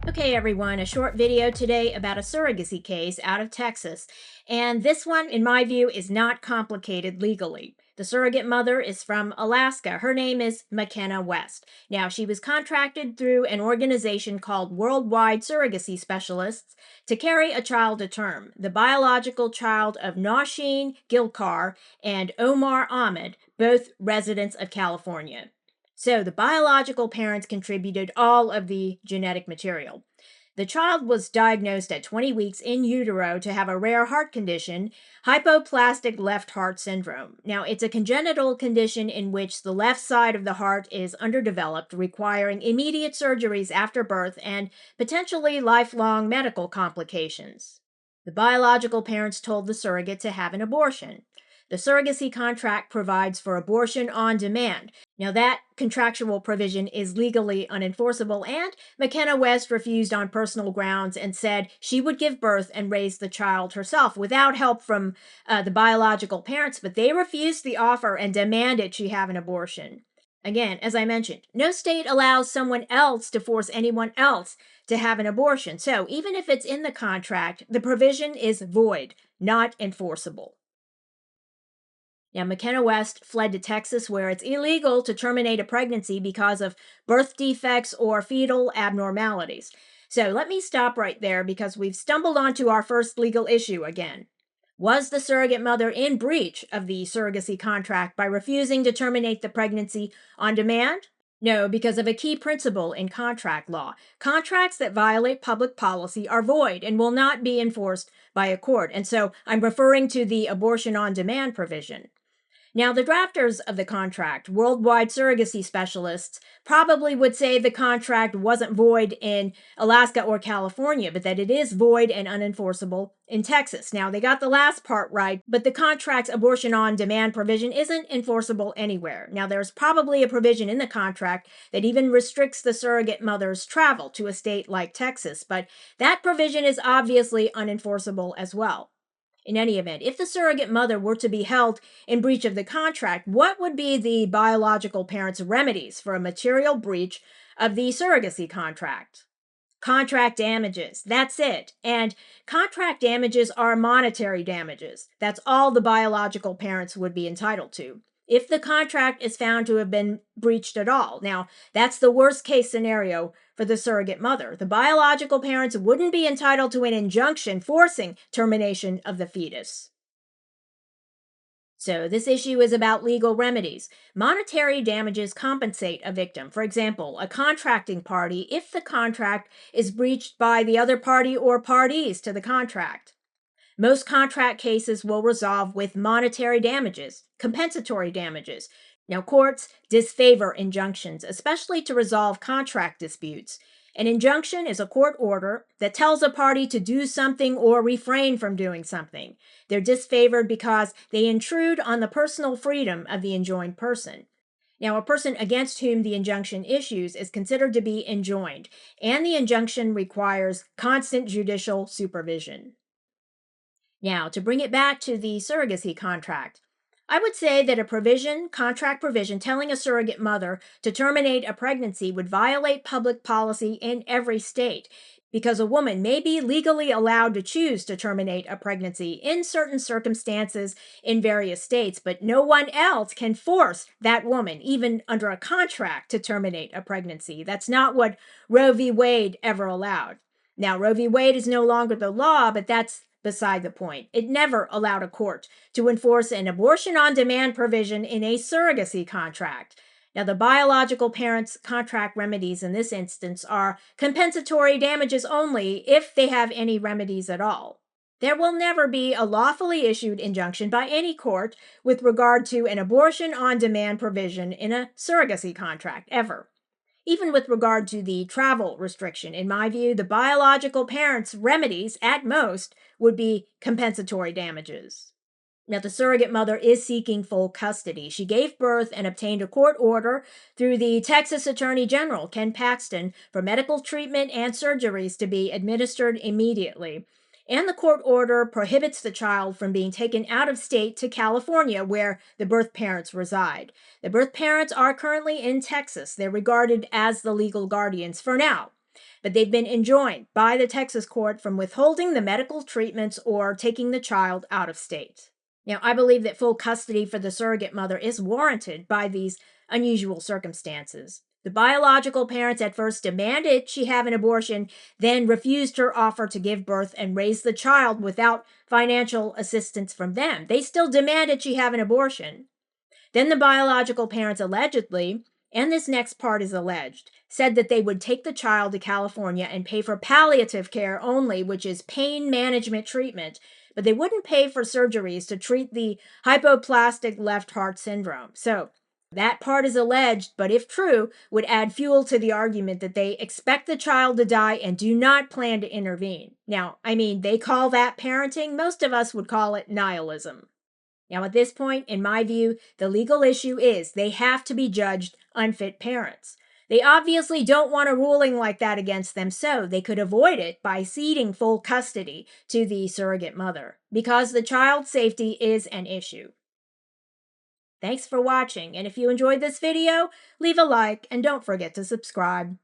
Okay, everyone, a short video today about a surrogacy case out of Texas. And this one, in my view, is not complicated legally. The surrogate mother is from Alaska. Her name is McKenna West. Now, she was contracted through an organization called Worldwide Surrogacy Specialists to carry a child to term, the biological child of Nausheen Gilkar and Omar Ahmed, both residents of California. So the biological parents contributed all of the genetic material. The child was diagnosed at 20 weeks in utero to have a rare heart condition, hypoplastic left heart syndrome. Now, it's a congenital condition in which the left side of the heart is underdeveloped, requiring immediate surgeries after birth and potentially lifelong medical complications. The biological parents told the surrogate to have an abortion. The surrogacy contract provides for abortion on demand. Now, that contractual provision is legally unenforceable, and McKenna West refused on personal grounds and said she would give birth and raise the child herself without help from the biological parents, but they refused the offer and demanded she have an abortion. Again, as I mentioned, no state allows someone else to force anyone else to have an abortion. So even if it's in the contract, the provision is void, not enforceable. Now, McKenna West fled to Texas, where it's illegal to terminate a pregnancy because of birth defects or fetal abnormalities. So let me stop right there because we've stumbled onto our first legal issue again. Was the surrogate mother in breach of the surrogacy contract by refusing to terminate the pregnancy on demand? No, because of a key principle in contract law. Contracts that violate public policy are void and will not be enforced by a court. And so I'm referring to the abortion on demand provision. Now, the drafters of the contract, worldwide surrogacy specialists, probably would say the contract wasn't void in Alaska or California, but that it is void and unenforceable in Texas. Now, they got the last part right, but the contract's abortion on demand provision isn't enforceable anywhere. Now, there's probably a provision in the contract that even restricts the surrogate mother's travel to a state like Texas, but that provision is obviously unenforceable as well. In any event, if the surrogate mother were to be held in breach of the contract, what would be the biological parent's remedies for a material breach of the surrogacy contract? Contract damages. That's it. And contract damages are monetary damages. That's all the biological parents would be entitled to if the contract is found to have been breached at all. Now, that's the worst case scenario for the surrogate mother. The biological parents wouldn't be entitled to an injunction forcing termination of the fetus. So, this issue is about legal remedies. Monetary damages compensate a victim. For example, a contracting party if the contract is breached by the other party or parties to the contract. Most contract cases will resolve with monetary damages, compensatory damages. Now, courts disfavor injunctions, especially to resolve contract disputes. An injunction is a court order that tells a party to do something or refrain from doing something. They're disfavored because they intrude on the personal freedom of the enjoined person. Now, a person against whom the injunction issues is considered to be enjoined, and the injunction requires constant judicial supervision. Now, to bring it back to the surrogacy contract, I would say that a contract provision telling a surrogate mother to terminate a pregnancy would violate public policy in every state because a woman may be legally allowed to choose to terminate a pregnancy in certain circumstances in various states, but no one else can force that woman, even under a contract, to terminate a pregnancy. That's not what Roe v. Wade ever allowed. Now, Roe v. Wade is no longer the law, but that's beside the point. It never allowed a court to enforce an abortion on demand provision in a surrogacy contract. Now, the biological parent's contract remedies in this instance are compensatory damages only if they have any remedies at all. There will never be a lawfully issued injunction by any court with regard to an abortion on demand provision in a surrogacy contract, ever. Even with regard to the travel restriction, in my view, the biological parent's remedies, at most, would be compensatory damages. Now, the surrogate mother is seeking full custody. She gave birth and obtained a court order through the Texas Attorney General, Ken Paxton, for medical treatment and surgeries to be administered immediately. And the court order prohibits the child from being taken out of state to California, where the birth parents reside. The birth parents are currently in Texas. They're regarded as the legal guardians for now. but they've been enjoined by the Texas court from withholding the medical treatments or taking the child out of state. Now, I believe that full custody for the surrogate mother is warranted by these unusual circumstances. The biological parents at first demanded she have an abortion, then refused her offer to give birth and raise the child without financial assistance from them. They still demanded she have an abortion. Then the biological parents allegedly, and this next part is alleged, said that they would take the child to California and pay for palliative care only, which is pain management treatment, but they wouldn't pay for surgeries to treat the hypoplastic left heart syndrome. So that part is alleged, but if true, would add fuel to the argument that they expect the child to die and do not plan to intervene. Now, I mean, they call that parenting. Most of us would call it nihilism. Now, at this point, in my view, the legal issue is they have to be judged unfit parents. They obviously don't want a ruling like that against them, so they could avoid it by ceding full custody to the surrogate mother, because the child's safety is an issue. Thanks for watching, and if you enjoyed this video, leave a like and don't forget to subscribe.